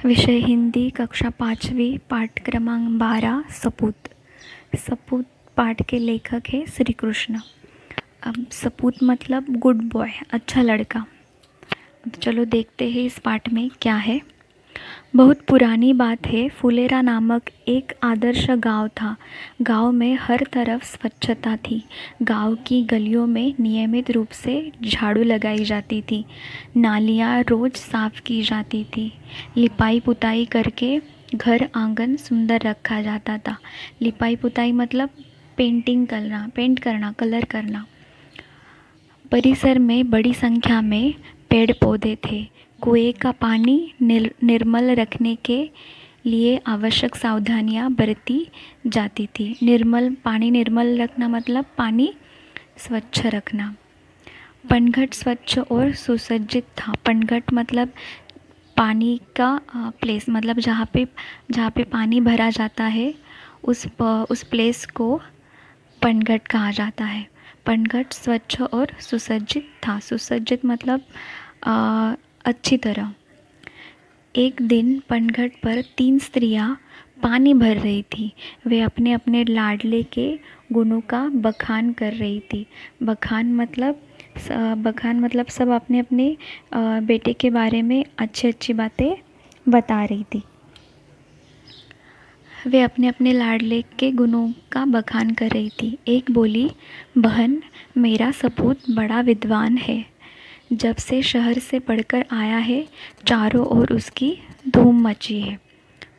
विषय हिंदी, कक्षा 5वीं, पाठ क्रमांक 12, सपूत। सपूत पाठ के लेखक है श्री कृष्ण। अब सपूत मतलब गुड बॉय, अच्छा लड़का। तो चलो देखते हैं इस पाठ में क्या है। बहुत पुरानी बात है, फुलेरा नामक एक आदर्श गांव था। गांव में हर तरफ स्वच्छता थी। गांव की गलियों में नियमित रूप से झाड़ू लगाई जाती थी। नालियां रोज साफ की जाती थी। लिपाई पुताई करके घर आंगन सुंदर रखा जाता था। लिपाई पुताई मतलब पेंट करना, कलर करना। परिसर में बड़ी संख्या में पेड़ पौधे थे। कुएं का पानी निर्मल रखने के लिए आवश्यक सावधानियां बरती जाती थी। निर्मल रखना मतलब पानी स्वच्छ रखना। पनघट स्वच्छ और सुसज्जित था। पनघट मतलब पानी का प्लेस, मतलब जहाँ पे पानी भरा जाता है उस प्लेस को पनघट कहा जाता है। पनघट स्वच्छ और सुसज्जित था। सुसज्जित मतलब अच्छी तरह। एक दिन पनघट पर 3 स्त्रियां पानी भर रही थी। वे अपने अपने लाडले के गुणों का बखान कर रही थी। बखान मतलब सब अपने अपने बेटे के बारे में अच्छी अच्छी बातें बता रही थी। वे अपने अपने लाडले के गुणों का बखान कर रही थी। एक बोली, बहन, मेरा सपूत बड़ा विद्वान है। जब से शहर से पढ़कर आया है, चारों ओर उसकी धूम मची है।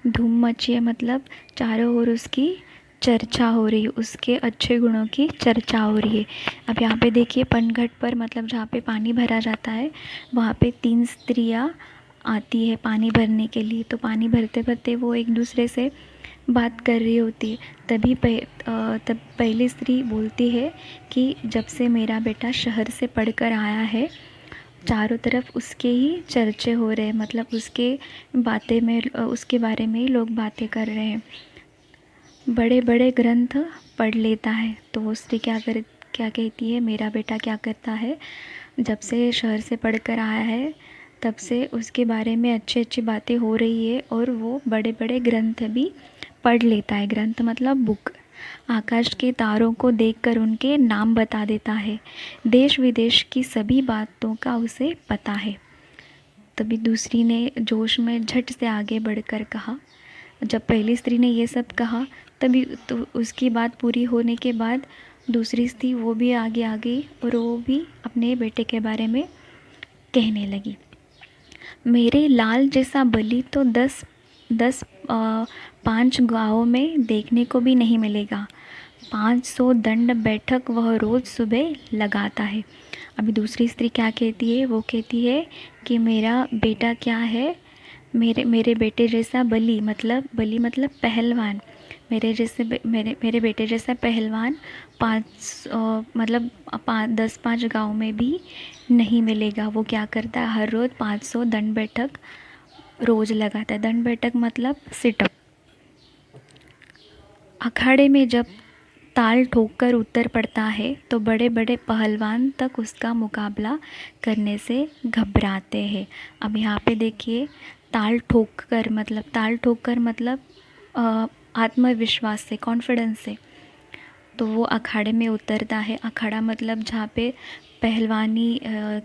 धूम मची है मतलब चारों ओर उसकी चर्चा हो रही है, उसके अच्छे गुणों की चर्चा हो रही है। अब यहाँ पे देखिए, पनघट पर मतलब जहाँ पे पानी भरा जाता है वहाँ पे 3 स्त्रियाँ आती है पानी भरने के लिए। तो पानी भरते भरते वो एक दूसरे से बात कर रही होती है। तब पहली स्त्री बोलती है कि जब से मेरा बेटा शहर से पढ़कर आया है, चारों तरफ उसके ही चर्चे हो रहे हैं, मतलब उसके बारे में ही लोग बातें कर रहे हैं। बड़े बड़े ग्रंथ पढ़ लेता है। तो वो स्त्री क्या कहती है, मेरा बेटा क्या करता है, जब से शहर से पढ़कर आया है तब से उसके बारे में अच्छी अच्छी बातें हो रही है और वो बड़े बड़े ग्रंथ भी पढ़ लेता है। ग्रंथ मतलब बुक। आकाश के तारों को देखकर उनके नाम बता देता है। देश विदेश की सभी बातों का उसे पता है। तभी दूसरी ने जोश में झट से आगे बढ़कर कहा। जब पहली स्त्री ने ये सब कहा, तभी तो उसकी बात पूरी होने के बाद दूसरी स्त्री वो भी आगे आ गई और वो भी अपने बेटे के बारे में कहने लगी। मेरे लाल जैसा बलि तो 5 गाँवों में देखने को भी नहीं मिलेगा। 500 दंड बैठक वह रोज़ सुबह लगाता है। अभी दूसरी स्त्री क्या कहती है, वो कहती है कि मेरा बेटा क्या है, मेरे बेटे जैसा बलि मतलब पहलवान, मेरे बेटे जैसा पहलवान 10-5 गाँव में भी नहीं मिलेगा। वो क्या करता है, हर रोज़ 500 दंड बैठक रोज़ लगाता है। दंड बैठक मतलब सिटअप। अखाड़े में जब ताल ठोककर उतर पड़ता है तो बड़े बड़े पहलवान तक उसका मुकाबला करने से घबराते हैं। अब यहाँ पे देखिए, ताल ठोककर मतलब आत्मविश्वास से, कॉन्फिडेंस से। तो वो अखाड़े में उतरता है। अखाड़ा मतलब जहाँ पे पहलवानी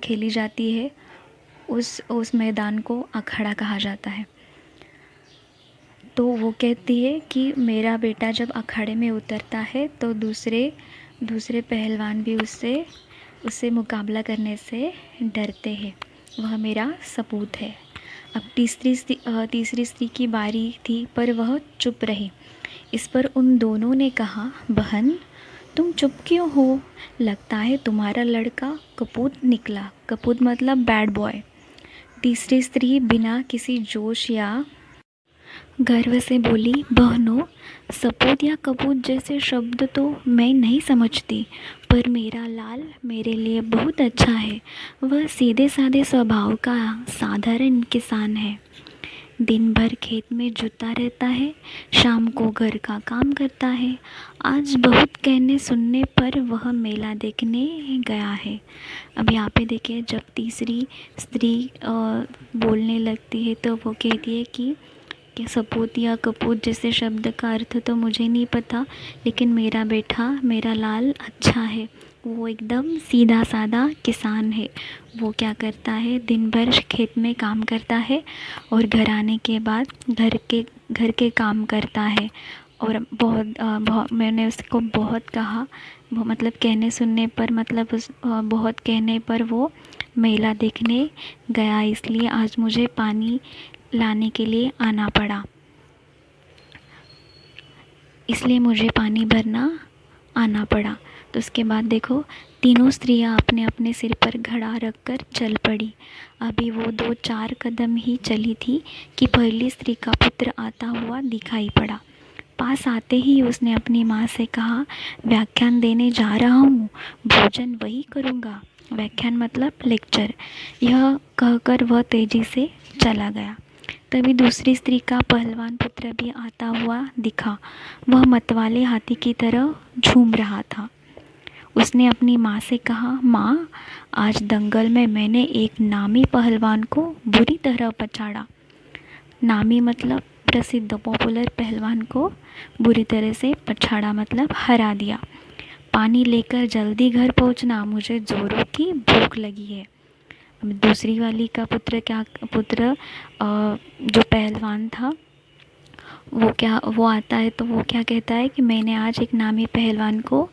खेली जाती है, उस मैदान को अखाड़ा कहा जाता है। तो वो कहती है कि मेरा बेटा जब अखाड़े में उतरता है तो दूसरे पहलवान भी उससे मुकाबला करने से डरते हैं। वह मेरा सपूत है। अब तीसरी स्त्री की बारी थी, पर वह चुप रही। इस पर उन दोनों ने कहा, बहन, तुम चुप क्यों हो? लगता है तुम्हारा लड़का कपूत निकला। कपूत मतलब बैड बॉय। तीसरी स्त्री बिना किसी जोश या गर्व से बोली, बहनों, सपूत या कपूत जैसे शब्द तो मैं नहीं समझती, पर मेरा लाल मेरे लिए बहुत अच्छा है। वह सीधे साधे स्वभाव का साधारण किसान है। दिन भर खेत में जुता रहता है, शाम को घर का काम करता है। आज बहुत कहने सुनने पर वह मेला देखने गया है। अब यहाँ पे देखिए, जब तीसरी स्त्री बोलने लगती है तो वो कहती है कि सपूत या कपूत जैसे शब्द का अर्थ तो मुझे नहीं पता, लेकिन मेरा बेटा, मेरा लाल अच्छा है। वो एकदम सीधा साधा किसान है। वो क्या करता है, दिन भर खेत में काम करता है और घर आने के बाद घर के काम करता है। और बहुत मैंने उसको बहुत कहा, मतलब कहने सुनने पर, मतलब बहुत कहने पर वो मेला देखने गया, इसलिए आज मुझे पानी लाने के लिए आना पड़ा, इसलिए मुझे पानी भरना आना पड़ा। तो उसके बाद देखो, तीनों स्त्रियां अपने अपने सिर पर घड़ा रखकर चल पड़ी। अभी वो 2-4 कदम ही चली थी कि पहली स्त्री का पुत्र आता हुआ दिखाई पड़ा। पास आते ही उसने अपनी माँ से कहा, व्याख्यान देने जा रहा हूँ, भोजन वही करूँगा। व्याख्यान मतलब लेक्चर। यह कहकर वह तेजी से चला गया। तभी दूसरी स्त्री का पहलवान पुत्र भी आता हुआ दिखा। वह मतवाले हाथी की तरह झूम रहा था। उसने अपनी माँ से कहा, माँ, आज दंगल में मैंने एक नामी पहलवान को बुरी तरह पछाड़ा। नामी मतलब प्रसिद्ध, पॉपुलर पहलवान को बुरी तरह से पछाड़ा मतलब हरा दिया। पानी लेकर जल्दी घर पहुंचना, मुझे जोरों की भूख लगी है। दूसरी वाली का पुत्र जो पहलवान था, वो आता है तो वो क्या कहता है कि मैंने आज एक नामी पहलवान को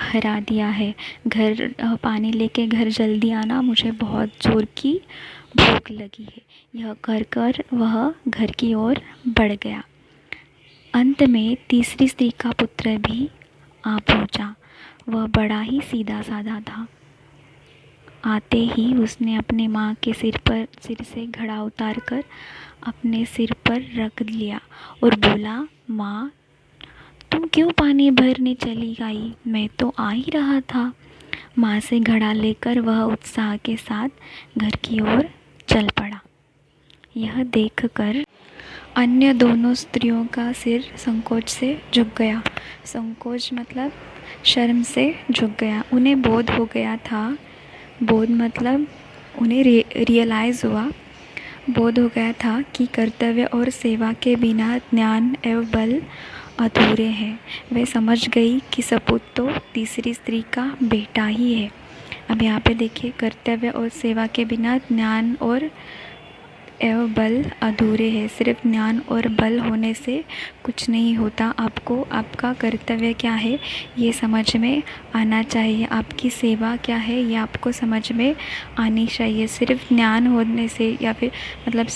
हरा दिया है। पानी लेके घर जल्दी आना, मुझे बहुत ज़ोर की भूख लगी है। यह कर वह घर की ओर बढ़ गया। अंत में तीसरी स्त्री का पुत्र भी आ पहुंचा। वह बड़ा ही सीधा साधा था। आते ही उसने अपने माँ के सिर से घड़ा उतारकर अपने सिर पर रख लिया और बोला, माँ, तुम क्यों पानी भरने चली आई? मैं तो आ ही रहा था। माँ से घड़ा लेकर वह उत्साह के साथ घर की ओर चल पड़ा। यह देखकर अन्य दोनों स्त्रियों का सिर संकोच से झुक गया। संकोच मतलब शर्म से झुक गया। उन्हें बोध हो गया था। बोध मतलब उन्हें रियलाइज़ हुआ, बोध हो गया था कि कर्तव्य और सेवा के बिना ज्ञान एवं बल अधूरे हैं। वे समझ गई कि सपूत तो तीसरी स्त्री का बेटा ही है। अब यहाँ पे देखिए, कर्तव्य और सेवा के बिना ज्ञान और एवं बल अधूरे हैं। सिर्फ ज्ञान और बल होने से कुछ नहीं होता। आपको आपका कर्तव्य क्या है ये समझ में आना चाहिए, आपकी सेवा क्या है ये आपको समझ में आनी चाहिए। सिर्फ ज्ञान होने से या फिर मतलब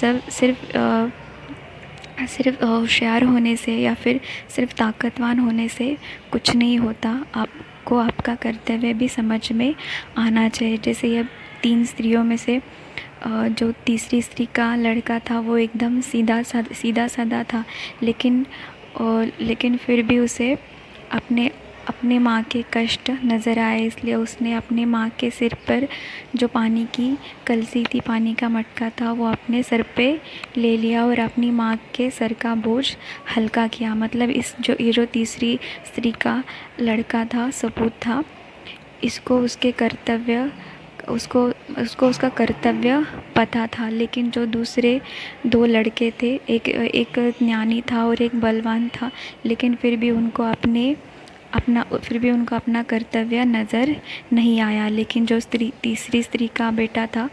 सिर्फ होशियार होने से या फिर सिर्फ ताकतवान होने से कुछ नहीं होता। आपको आपका कर्तव्य भी समझ में आना चाहिए। जैसे ये 3 स्त्रियों में से जो तीसरी स्त्री का लड़का था वो एकदम सीधा साधा था, लेकिन फिर भी उसे अपने माँ के कष्ट नज़र आए, इसलिए उसने अपने माँ के सिर पर जो पानी की कलसी थी, पानी का मटका था, वो अपने सर पे ले लिया और अपनी माँ के सर का बोझ हल्का किया। मतलब ये जो तीसरी स्त्री का लड़का था, सपूत था, इसको उसका कर्तव्य पता था। लेकिन जो दूसरे 2 लड़के थे, एक ज्ञानी था और एक बलवान था, लेकिन फिर भी उनको अपना कर्तव्य नज़र नहीं आया। लेकिन जो तीसरी स्त्री का बेटा था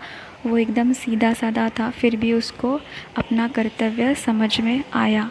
वो एकदम सीधा साधा था, फिर भी उसको अपना कर्तव्य समझ में आया।